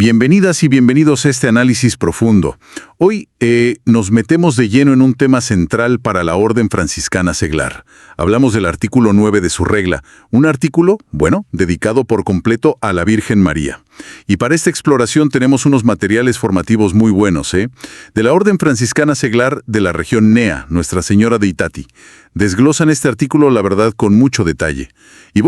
Bienvenidas y bienvenidos a este análisis profundo. Hoy nos metemos de lleno en un tema central para la Orden Franciscana Seglar. Hablamos del artículo 9 de su regla, un artículo, dedicado por completo a la Virgen María. Y para esta exploración tenemos unos materiales formativos muy buenos, de la Orden Franciscana Seglar de la región NEA, Nuestra Señora de Itatí. Desglosan este artículo, la verdad, con mucho detalle. Y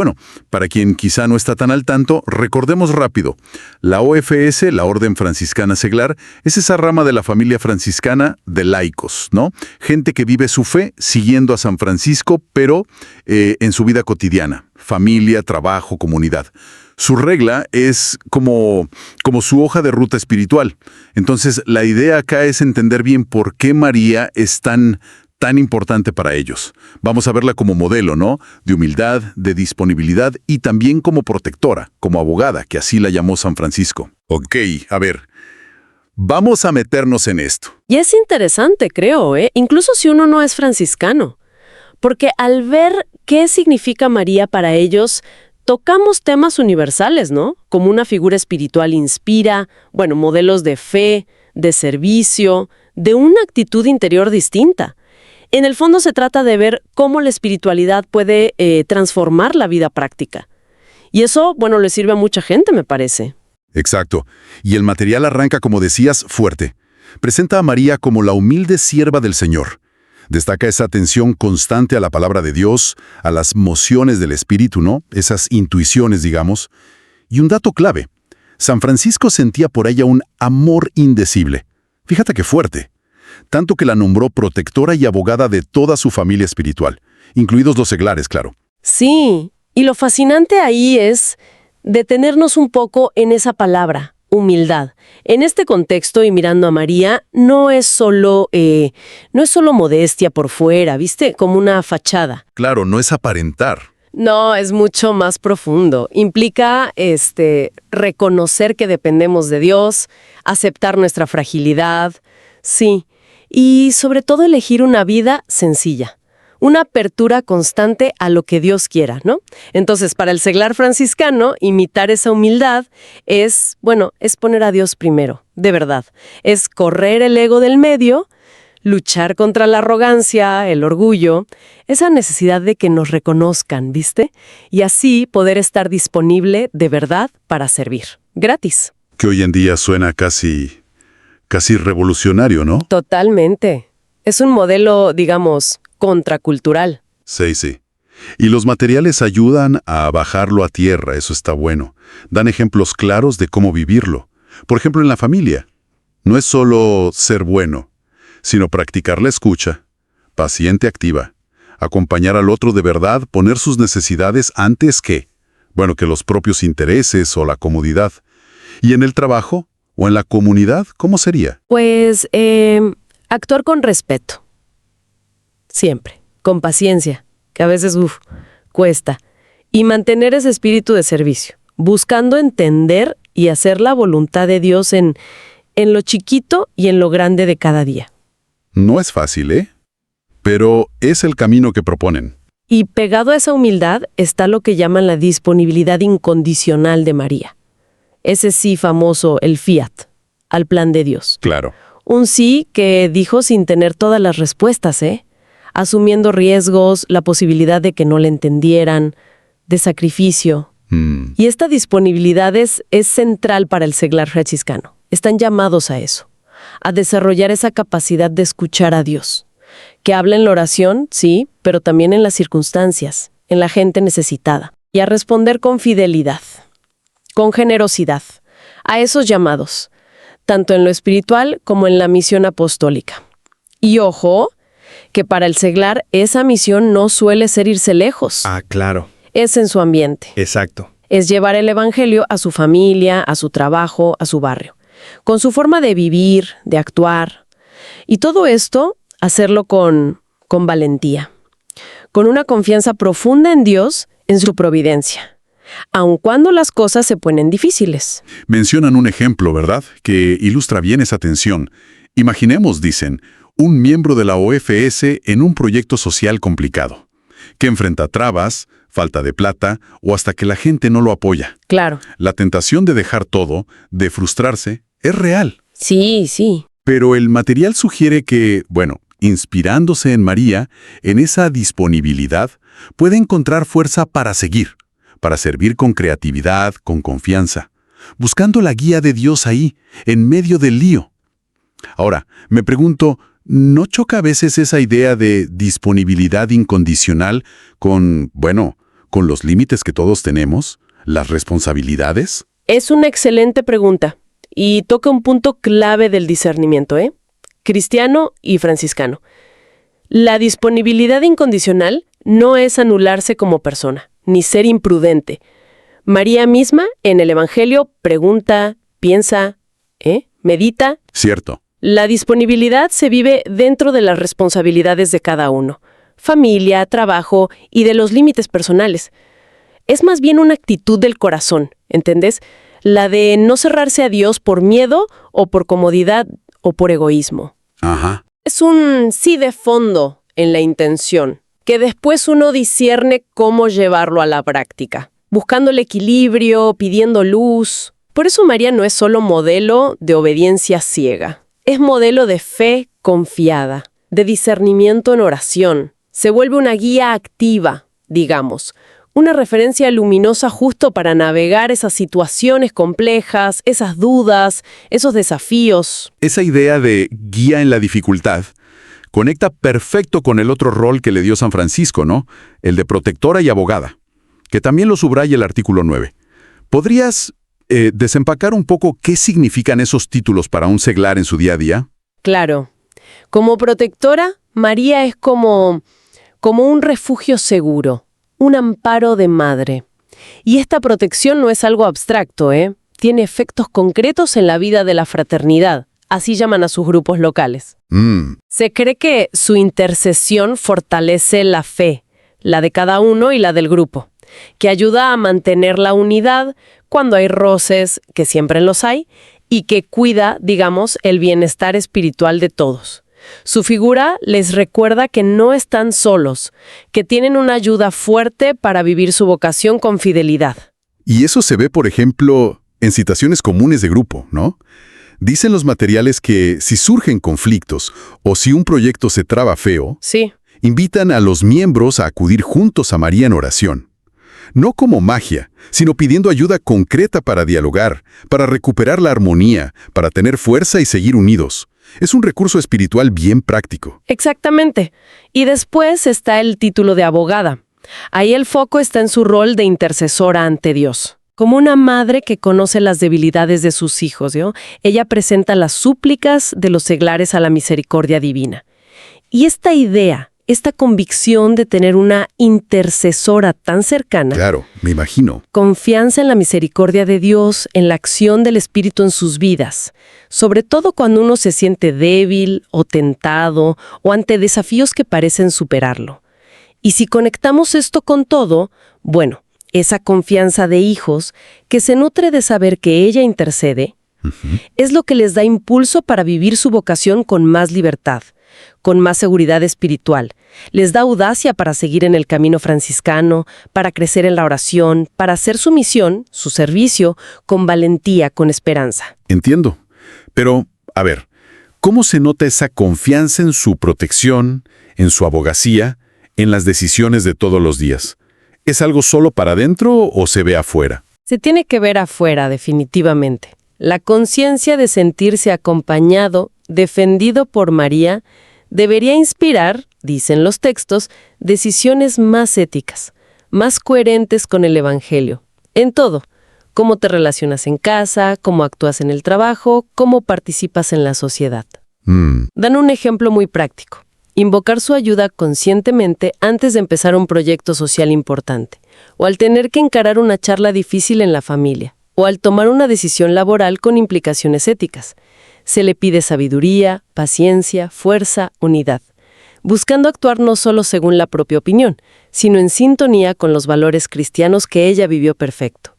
para quien quizá no está tan al tanto, recordemos rápido. La OFS, la Orden Franciscana Seglar, es esa rama de la familia franciscana de laicos, ¿no? Gente que vive su fe siguiendo a San Francisco, pero en su vida cotidiana. Familia, trabajo, comunidad. Su regla es como su hoja de ruta espiritual. Entonces, la idea acá es entender bien por qué María es tan importante para ellos. Vamos a verla como modelo, ¿no? De humildad, de disponibilidad y también como protectora, como abogada, que así la llamó San Francisco. Ok, a ver, vamos a meternos en esto. Y es interesante, creo, incluso si uno no es franciscano, porque al ver qué significa María para ellos, tocamos temas universales, ¿no? Como una figura espiritual inspira, modelos de fe, de servicio, de una actitud interior distinta. En el fondo se trata de ver cómo la espiritualidad puede transformar la vida práctica. Y eso, le sirve a mucha gente, me parece. Exacto. Y el material arranca, como decías, fuerte. Presenta a María como la humilde sierva del Señor. Destaca esa atención constante a la palabra de Dios, a las mociones del Espíritu, ¿no? Esas intuiciones, digamos. Y un dato clave. San Francisco sentía por ella un amor indecible. Fíjate qué fuerte. Tanto que la nombró protectora y abogada de toda su familia espiritual, incluidos los seglares, claro. Sí, y lo fascinante ahí es detenernos un poco en esa palabra, humildad. En este contexto y mirando a María, no es solo modestia por fuera, ¿viste? Como una fachada. Claro, no es aparentar. No, es mucho más profundo. Implica reconocer que dependemos de Dios, aceptar nuestra fragilidad, sí. Y sobre todo elegir una vida sencilla, una apertura constante a lo que Dios quiera, ¿no? Entonces, para el seglar franciscano, imitar esa humildad es poner a Dios primero, de verdad. Es correr el ego del medio, luchar contra la arrogancia, el orgullo, esa necesidad de que nos reconozcan, ¿viste? Y así poder estar disponible de verdad para servir, gratis. Que hoy en día suena casi revolucionario, ¿no? Totalmente. Es un modelo, contracultural. Sí. Y los materiales ayudan a bajarlo a tierra, eso está bueno. Dan ejemplos claros de cómo vivirlo. Por ejemplo, en la familia. No es solo ser bueno, sino practicar la escucha, paciente activa, acompañar al otro de verdad, poner sus necesidades antes que los propios intereses o la comodidad. Y en el trabajo, ¿o en la comunidad? ¿Cómo sería? Pues, actuar con respeto. Siempre. Con paciencia, que a veces, cuesta. Y mantener ese espíritu de servicio, buscando entender y hacer la voluntad de Dios en lo chiquito y en lo grande de cada día. No es fácil, pero es el camino que proponen. Y pegado a esa humildad está lo que llaman la disponibilidad incondicional de María. Ese sí famoso, el fiat, al plan de Dios. Claro. Un sí que dijo sin tener todas las respuestas, asumiendo riesgos, la posibilidad de que no le entendieran, de sacrificio. Y esta disponibilidad es central para el seglar franciscano. Están llamados a eso, a desarrollar esa capacidad de escuchar a Dios, que habla en la oración, sí, pero también en las circunstancias, en la gente necesitada, y a responder con fidelidad, con generosidad, a esos llamados, tanto en lo espiritual como en la misión apostólica. Y ojo, que para el seglar esa misión no suele ser irse lejos. Ah, claro. Es en su ambiente. Exacto. Es llevar el evangelio a su familia, a su trabajo, a su barrio, con su forma de vivir, de actuar. Y todo esto, hacerlo con valentía, con una confianza profunda en Dios, en su providencia, aun cuando las cosas se ponen difíciles. Mencionan un ejemplo, ¿verdad?, que ilustra bien esa tensión. Imaginemos, dicen, un miembro de la OFS en un proyecto social complicado, que enfrenta trabas, falta de plata o hasta que la gente no lo apoya. Claro. La tentación de dejar todo, de frustrarse, es real. Sí, sí. Pero el material sugiere que, bueno, inspirándose en María, en esa disponibilidad, puede encontrar fuerza para seguir, para servir con creatividad, con confianza, buscando la guía de Dios ahí, en medio del lío. Ahora, me pregunto, ¿no choca a veces esa idea de disponibilidad incondicional con, bueno, con los límites que todos tenemos, las responsabilidades? Es una excelente pregunta y toca un punto clave del discernimiento, cristiano y franciscano. La disponibilidad incondicional no es anularse como persona, ni ser imprudente. María misma, en el Evangelio, pregunta, piensa, medita. Cierto. La disponibilidad se vive dentro de las responsabilidades de cada uno, familia, trabajo y de los límites personales. Es más bien una actitud del corazón, ¿entendés? La de no cerrarse a Dios por miedo o por comodidad o por egoísmo. Ajá. Es un sí de fondo en la intención, que después uno discierne cómo llevarlo a la práctica, buscando el equilibrio, pidiendo luz. Por eso María no es solo modelo de obediencia ciega. Es modelo de fe confiada, de discernimiento en oración. Se vuelve una guía activa, digamos, una referencia luminosa justo para navegar esas situaciones complejas, esas dudas, esos desafíos. Esa idea de guía en la dificultad conecta perfecto con el otro rol que le dio San Francisco, ¿no? El de protectora y abogada, que también lo subraya el artículo 9. ¿Podrías desempacar un poco qué significan esos títulos para un seglar en su día a día? Claro. Como protectora, María es como un refugio seguro, un amparo de madre. Y esta protección no es algo abstracto, Tiene efectos concretos en la vida de la fraternidad. Así llaman a sus grupos locales. Se cree que su intercesión fortalece la fe, la de cada uno y la del grupo, que ayuda a mantener la unidad cuando hay roces, que siempre los hay, y que cuida, digamos, el bienestar espiritual de todos. Su figura les recuerda que no están solos, que tienen una ayuda fuerte para vivir su vocación con fidelidad. Y eso se ve, por ejemplo, en situaciones comunes de grupo, ¿no? Dicen los materiales que si surgen conflictos o si un proyecto se traba feo, Sí. invitan a los miembros a acudir juntos a María en oración. No como magia, sino pidiendo ayuda concreta para dialogar, para recuperar la armonía, para tener fuerza y seguir unidos. Es un recurso espiritual bien práctico. Exactamente. Y después está el título de abogada. Ahí el foco está en su rol de intercesora ante Dios. Como una madre que conoce las debilidades de sus hijos, ¿no? Ella presenta las súplicas de los seglares a la misericordia divina. Y esta idea, esta convicción de tener una intercesora tan cercana, Claro, me imagino. confianza en la misericordia de Dios, en la acción del Espíritu en sus vidas, sobre todo cuando uno se siente débil o tentado o ante desafíos que parecen superarlo. Y si conectamos esto con todo, bueno, esa confianza de hijos que se nutre de saber que ella intercede, es lo que les da impulso para vivir su vocación con más libertad, con más seguridad espiritual. Les da audacia para seguir en el camino franciscano, para crecer en la oración, para hacer su misión, su servicio, con valentía, con esperanza. Entiendo. Pero, a ver, ¿cómo se nota esa confianza en su protección, en su abogacía, en las decisiones de todos los días? ¿Es algo solo para adentro o se ve afuera? Se tiene que ver afuera, definitivamente. La conciencia de sentirse acompañado, defendido por María, debería inspirar, dicen los textos, decisiones más éticas, más coherentes con el Evangelio. En todo, cómo te relacionas en casa, cómo actúas en el trabajo, cómo participas en la sociedad. Dan un ejemplo muy práctico. Invocar su ayuda conscientemente antes de empezar un proyecto social importante, o al tener que encarar una charla difícil en la familia, o al tomar una decisión laboral con implicaciones éticas. Se le pide sabiduría, paciencia, fuerza, unidad, buscando actuar no solo según la propia opinión, sino en sintonía con los valores cristianos que ella vivió perfecto.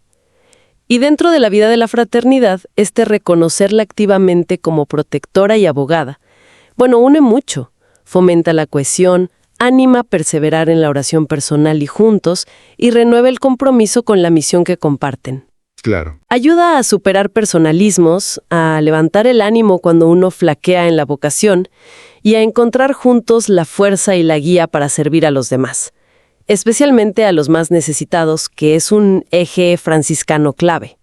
Y dentro de la vida de la fraternidad, reconocerla activamente como protectora y abogada. Bueno, une mucho. Fomenta la cohesión, anima a perseverar en la oración personal y juntos, y renueva el compromiso con la misión que comparten. Claro. Ayuda a superar personalismos, a levantar el ánimo cuando uno flaquea en la vocación y a encontrar juntos la fuerza y la guía para servir a los demás, especialmente a los más necesitados, que es un eje franciscano clave.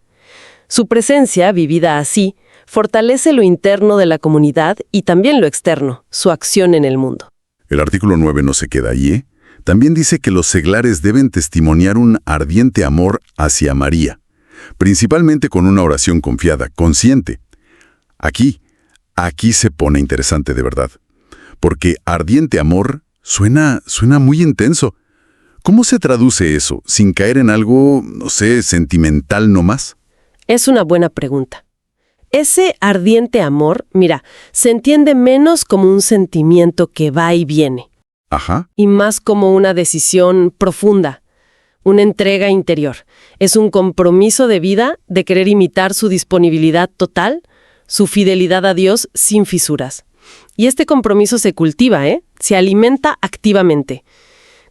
Su presencia, vivida así, fortalece lo interno de la comunidad y también lo externo, su acción en el mundo. El artículo 9 no se queda ahí, ¿eh? También dice que los seglares deben testimoniar un ardiente amor hacia María, principalmente con una oración confiada, consciente. Aquí se pone interesante de verdad, porque ardiente amor suena muy intenso. ¿Cómo se traduce eso, sin caer en algo, no sé, sentimental nomás? Es una buena pregunta. Ese ardiente amor, mira, se entiende menos como un sentimiento que va y viene, Ajá. y más como una decisión profunda, una entrega interior. Es un compromiso de vida de querer imitar su disponibilidad total, su fidelidad a Dios sin fisuras. Y este compromiso se cultiva, se alimenta activamente,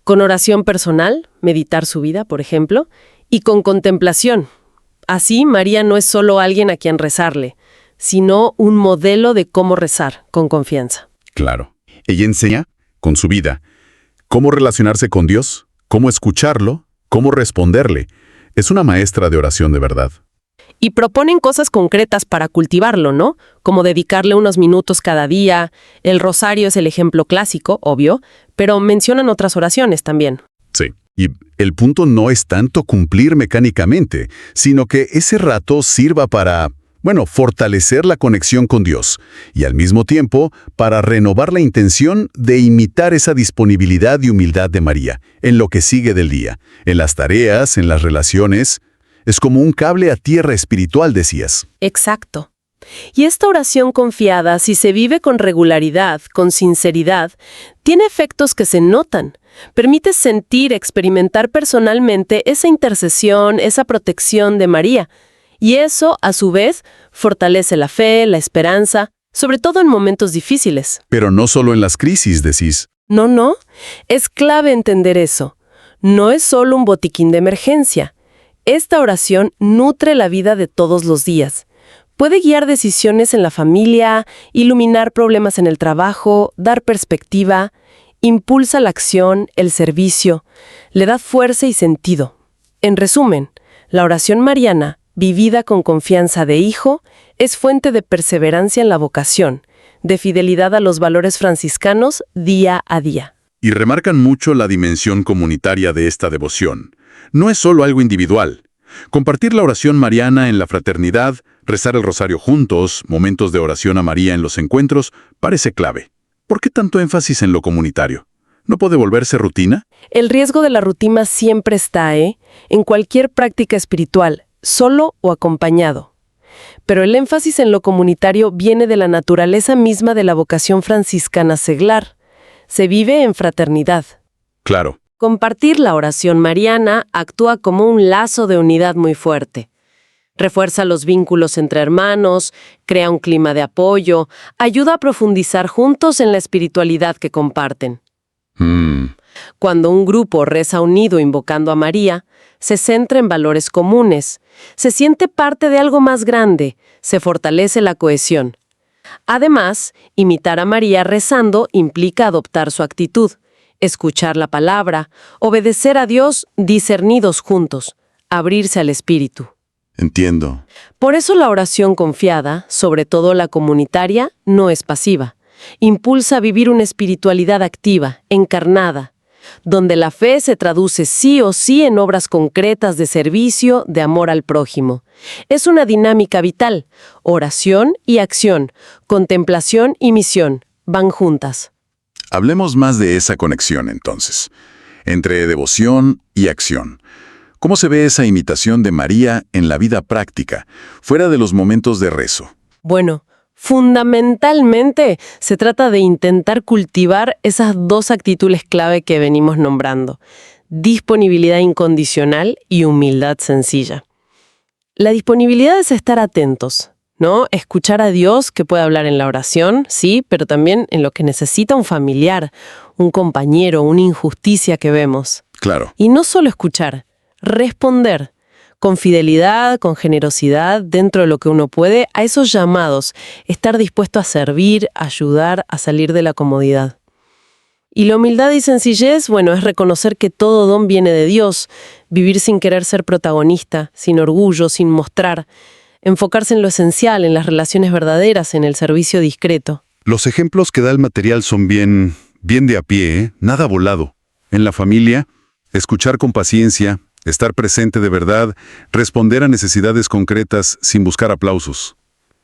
con oración personal, meditar su vida, por ejemplo, y con contemplación. Así, María no es solo alguien a quien rezarle, sino un modelo de cómo rezar con confianza. Claro. Ella enseña, con su vida, cómo relacionarse con Dios, cómo escucharlo, cómo responderle. Es una maestra de oración de verdad. Y proponen cosas concretas para cultivarlo, ¿no? Como dedicarle unos minutos cada día. El rosario es el ejemplo clásico, obvio, pero mencionan otras oraciones también. Sí. Y el punto no es tanto cumplir mecánicamente, sino que ese rato sirva para, fortalecer la conexión con Dios y al mismo tiempo para renovar la intención de imitar esa disponibilidad y humildad de María en lo que sigue del día, en las tareas, en las relaciones. Es como un cable a tierra espiritual, decías. Exacto. Y esta oración confiada, si se vive con regularidad, con sinceridad, tiene efectos que se notan. Permite sentir, experimentar personalmente esa intercesión, esa protección de María. Y eso, a su vez, fortalece la fe, la esperanza, sobre todo en momentos difíciles. Pero no solo en las crisis, decís. No. Es clave entender eso. No es solo un botiquín de emergencia. Esta oración nutre la vida de todos los días. Puede guiar decisiones en la familia, iluminar problemas en el trabajo, dar perspectiva, impulsa la acción, el servicio, le da fuerza y sentido. En resumen, la oración mariana, vivida con confianza de hijo, es fuente de perseverancia en la vocación, de fidelidad a los valores franciscanos día a día. Y remarcan mucho la dimensión comunitaria de esta devoción. No es solo algo individual. Compartir la oración mariana en la fraternidad, rezar el rosario juntos, momentos de oración a María en los encuentros, parece clave. ¿Por qué tanto énfasis en lo comunitario? ¿No puede volverse rutina? El riesgo de la rutina siempre está, en cualquier práctica espiritual, solo o acompañado. Pero el énfasis en lo comunitario viene de la naturaleza misma de la vocación franciscana seglar. Se vive en fraternidad. Claro. Compartir la oración mariana actúa como un lazo de unidad muy fuerte. Refuerza los vínculos entre hermanos, crea un clima de apoyo, ayuda a profundizar juntos en la espiritualidad que comparten. Cuando un grupo reza unido invocando a María, se centra en valores comunes, se siente parte de algo más grande, se fortalece la cohesión. Además, imitar a María rezando implica adoptar su actitud, escuchar la palabra, obedecer a Dios discernidos juntos, abrirse al Espíritu. Entiendo. Por eso la oración confiada, sobre todo la comunitaria, no es pasiva. Impulsa a vivir una espiritualidad activa, encarnada, donde la fe se traduce sí o sí en obras concretas de servicio, de amor al prójimo. Es una dinámica vital. Oración y acción, contemplación y misión, van juntas. Hablemos más de esa conexión, entonces, entre devoción y acción. ¿Cómo se ve esa imitación de María en la vida práctica, fuera de los momentos de rezo? Bueno, fundamentalmente se trata de intentar cultivar esas dos actitudes clave que venimos nombrando: disponibilidad incondicional y humildad sencilla. La disponibilidad es estar atentos, ¿no? Escuchar a Dios, que puede hablar en la oración, sí, pero también en lo que necesita un familiar, un compañero, una injusticia que vemos. Claro. Y no solo escuchar, responder con fidelidad, con generosidad, dentro de lo que uno puede, a esos llamados, estar dispuesto a servir, a ayudar, a salir de la comodidad. Y la humildad y sencillez, bueno, es reconocer que todo don viene de Dios, vivir sin querer ser protagonista, sin orgullo, sin mostrar, enfocarse en lo esencial, en las relaciones verdaderas, en el servicio discreto. Los ejemplos que da el material son bien de a pie, ¿eh? Nada volado. En la familia, escuchar con paciencia, estar presente de verdad, responder a necesidades concretas sin buscar aplausos.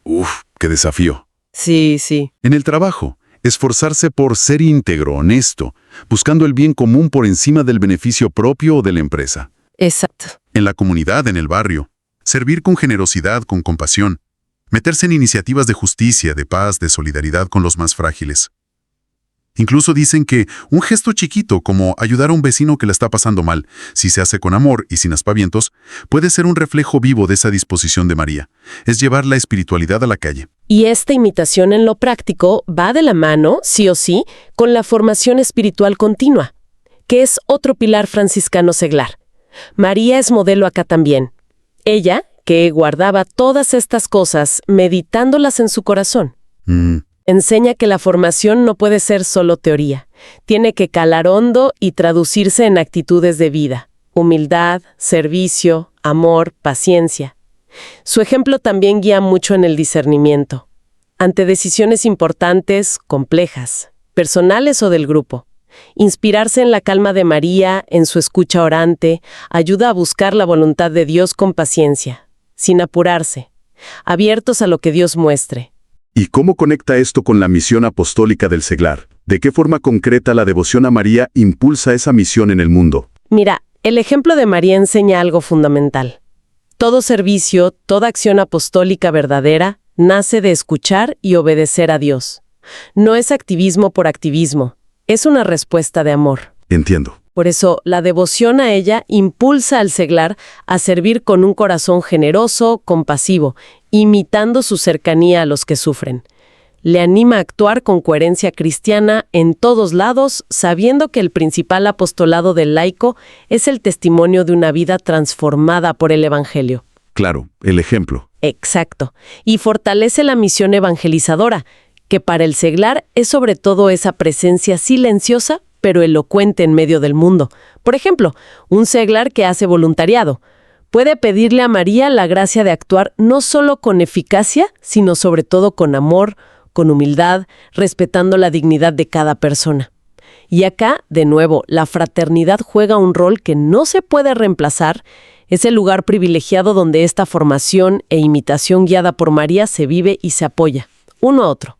Uf, qué desafío. Sí, sí. En el trabajo, esforzarse por ser íntegro, honesto, buscando el bien común por encima del beneficio propio o de la empresa. Exacto. En la comunidad, en el barrio, servir con generosidad, con compasión, meterse en iniciativas de justicia, de paz, de solidaridad con los más frágiles. Incluso dicen que un gesto chiquito, como ayudar a un vecino que la está pasando mal, si se hace con amor y sin aspavientos, puede ser un reflejo vivo de esa disposición de María. Es llevar la espiritualidad a la calle. Y esta imitación en lo práctico va de la mano, sí o sí, con la formación espiritual continua, que es otro pilar franciscano seglar. María es modelo acá también. Ella, que guardaba todas estas cosas, meditándolas en su corazón. Enseña que la formación no puede ser solo teoría. Tiene que calar hondo y traducirse en actitudes de vida. Humildad, servicio, amor, paciencia. Su ejemplo también guía mucho en el discernimiento. Ante decisiones importantes, complejas, personales o del grupo. Inspirarse en la calma de María, en su escucha orante, ayuda a buscar la voluntad de Dios con paciencia, sin apurarse, abiertos a lo que Dios muestre. ¿Y cómo conecta esto con la misión apostólica del seglar? ¿De qué forma concreta la devoción a María impulsa esa misión en el mundo? Mira, el ejemplo de María enseña algo fundamental. Todo servicio, toda acción apostólica verdadera, nace de escuchar y obedecer a Dios. No es activismo por activismo, es una respuesta de amor. Entiendo. Por eso, la devoción a ella impulsa al seglar a servir con un corazón generoso, compasivo, imitando su cercanía a los que sufren. Le anima a actuar con coherencia cristiana en todos lados, sabiendo que el principal apostolado del laico es el testimonio de una vida transformada por el Evangelio. Claro, el ejemplo. Exacto. Y fortalece la misión evangelizadora, que para el seglar es sobre todo esa presencia silenciosa, pero elocuente en medio del mundo. Por ejemplo, un seglar que hace voluntariado puede pedirle a María la gracia de actuar no solo con eficacia, sino sobre todo con amor, con humildad, respetando la dignidad de cada persona. Y acá, de nuevo, la fraternidad juega un rol que no se puede reemplazar. Es el lugar privilegiado donde esta formación e imitación guiada por María se vive y se apoya, uno a otro.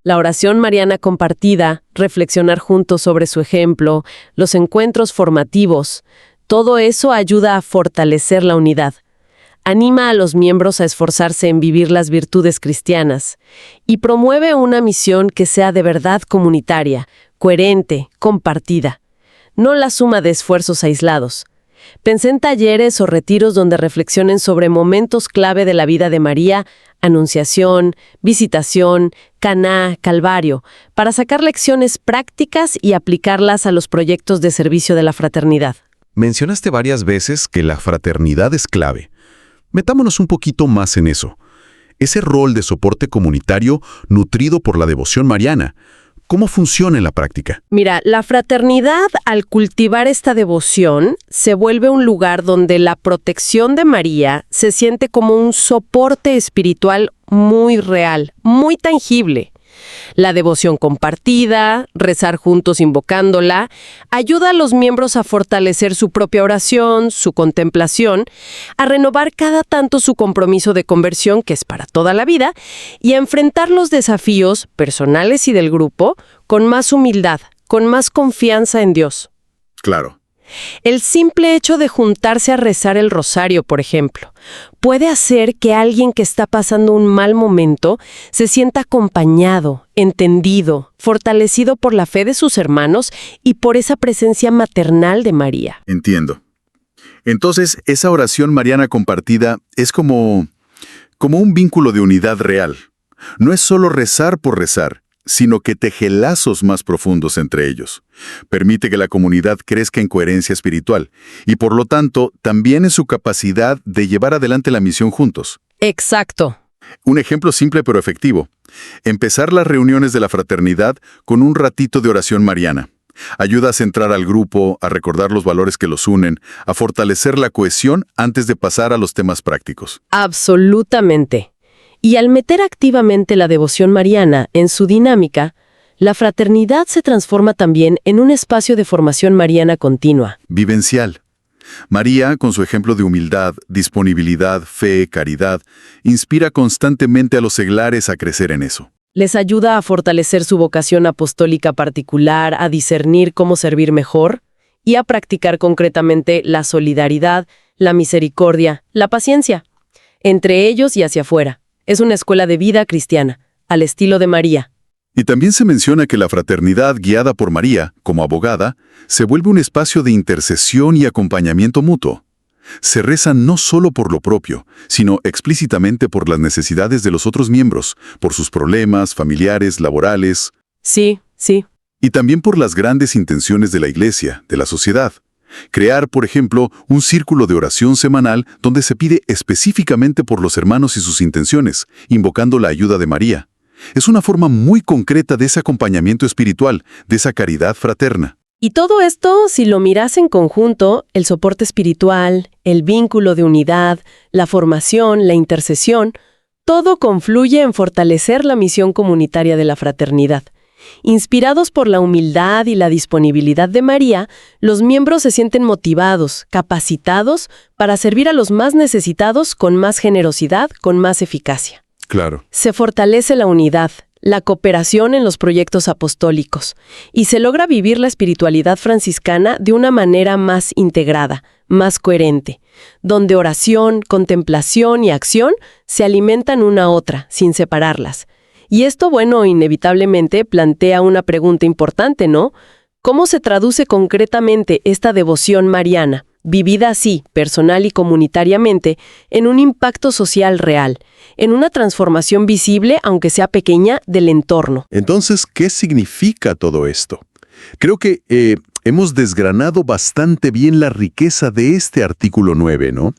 La oración mariana compartida, reflexionar juntos sobre su ejemplo, los encuentros formativos, todo eso ayuda a fortalecer la unidad. Anima a los miembros a esforzarse en vivir las virtudes cristianas y promueve una misión que sea de verdad comunitaria, coherente, compartida, no la suma de esfuerzos aislados. Pensé en talleres o retiros donde reflexionen sobre momentos clave de la vida de María, Anunciación, Visitación, Caná, Calvario, para sacar lecciones prácticas y aplicarlas a los proyectos de servicio de la fraternidad. Mencionaste varias veces que la fraternidad es clave. Metámonos un poquito más en eso. Ese rol de soporte comunitario nutrido por la devoción mariana. ¿Cómo funciona en la práctica? Mira, la fraternidad, al cultivar esta devoción, se vuelve un lugar donde la protección de María se siente como un soporte espiritual muy real, muy tangible. La devoción compartida, rezar juntos invocándola, ayuda a los miembros a fortalecer su propia oración, su contemplación, a renovar cada tanto su compromiso de conversión, que es para toda la vida, y a enfrentar los desafíos personales y del grupo con más humildad, con más confianza en Dios. Claro. El simple hecho de juntarse a rezar el rosario, por ejemplo, puede hacer que alguien que está pasando un mal momento se sienta acompañado, entendido, fortalecido por la fe de sus hermanos y por esa presencia maternal de María. Entiendo. Entonces, esa oración mariana compartida es como como un vínculo de unidad real. No es solo rezar por rezar, sino que teje lazos más profundos entre ellos. Permite que la comunidad crezca en coherencia espiritual y, por lo tanto, también en su capacidad de llevar adelante la misión juntos. Exacto. Un ejemplo simple pero efectivo. Empezar las reuniones de la fraternidad con un ratito de oración mariana. Ayuda a centrar al grupo, a recordar los valores que los unen, a fortalecer la cohesión antes de pasar a los temas prácticos. Absolutamente. Y al meter activamente la devoción mariana en su dinámica, la fraternidad se transforma también en un espacio de formación mariana continua. Vivencial. María, con su ejemplo de humildad, disponibilidad, fe, caridad, inspira constantemente a los seglares a crecer en eso. Les ayuda a fortalecer su vocación apostólica particular, a discernir cómo servir mejor y a practicar concretamente la solidaridad, la misericordia, la paciencia, entre ellos y hacia afuera. Es una escuela de vida cristiana, al estilo de María. Y también se menciona que la fraternidad guiada por María, como abogada, se vuelve un espacio de intercesión y acompañamiento mutuo. Se reza no solo por lo propio, sino explícitamente por las necesidades de los otros miembros, por sus problemas familiares, laborales. Sí. Y también por las grandes intenciones de la Iglesia, de la sociedad. Crear, por ejemplo, un círculo de oración semanal donde se pide específicamente por los hermanos y sus intenciones, invocando la ayuda de María. Es una forma muy concreta de ese acompañamiento espiritual, de esa caridad fraterna. Y todo esto, si lo miras en conjunto, el soporte espiritual, el vínculo de unidad, la formación, la intercesión, todo confluye en fortalecer la misión comunitaria de la fraternidad. Inspirados por la humildad y la disponibilidad de María, los miembros se sienten motivados, capacitados para servir a los más necesitados con más generosidad, con más eficacia. Claro. Se fortalece la unidad, la cooperación en los proyectos apostólicos y se logra vivir la espiritualidad franciscana de una manera más integrada, más coherente, donde oración, contemplación y acción se alimentan una a otra, sin separarlas. Y esto, bueno, inevitablemente plantea una pregunta importante, ¿no? ¿Cómo se traduce concretamente esta devoción mariana, vivida así, personal y comunitariamente, en un impacto social real, en una transformación visible, aunque sea pequeña, del entorno? Entonces, ¿qué significa todo esto? Creo que hemos desgranado bastante bien la riqueza de este artículo 9, ¿no?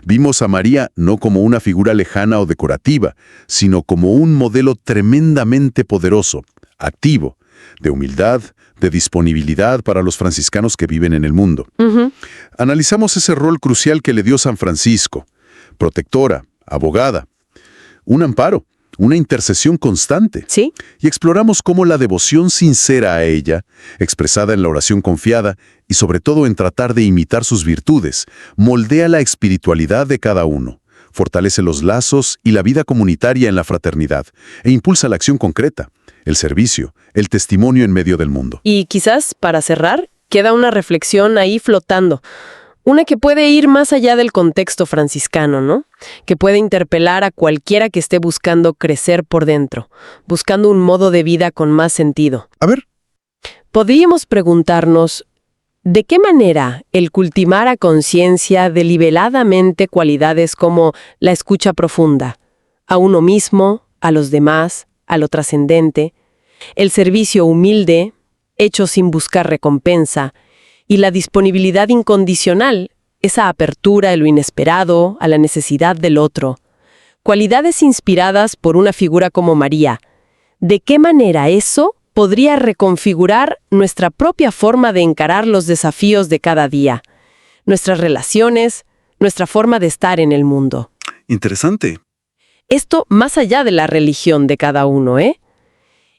Vimos a María no como una figura lejana o decorativa, sino como un modelo tremendamente poderoso, activo, de humildad, de disponibilidad para los franciscanos que viven en el mundo. Analizamos ese rol crucial que le dio San Francisco, protectora, abogada, un amparo, una intercesión constante. ¿Sí? Y exploramos cómo la devoción sincera a ella, expresada en la oración confiada y sobre todo en tratar de imitar sus virtudes, moldea la espiritualidad de cada uno, fortalece los lazos y la vida comunitaria en la fraternidad e impulsa la acción concreta, el servicio, el testimonio en medio del mundo. Y quizás, para cerrar, queda una reflexión ahí flotando. Una que puede ir más allá del contexto franciscano, ¿no? Que puede interpelar a cualquiera que esté buscando crecer por dentro, buscando un modo de vida con más sentido. A ver. Podríamos preguntarnos, ¿de qué manera el cultivar a conciencia deliberadamente cualidades como la escucha profunda, a uno mismo, a los demás, a lo trascendente, el servicio humilde, hecho sin buscar recompensa, y la disponibilidad incondicional, esa apertura a lo inesperado, a la necesidad del otro, cualidades inspiradas por una figura como María? ¿De qué manera eso podría reconfigurar nuestra propia forma de encarar los desafíos de cada día, nuestras relaciones, nuestra forma de estar en el mundo? Interesante. Esto más allá de la religión de cada uno, ¿eh?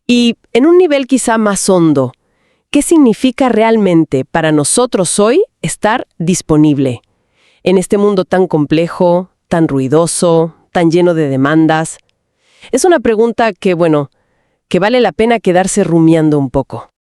Y en un nivel quizá más hondo, ¿qué significa realmente para nosotros hoy estar disponible? En este mundo tan complejo, tan ruidoso, tan lleno de demandas. Es una pregunta que, bueno, que vale la pena quedarse rumiando un poco.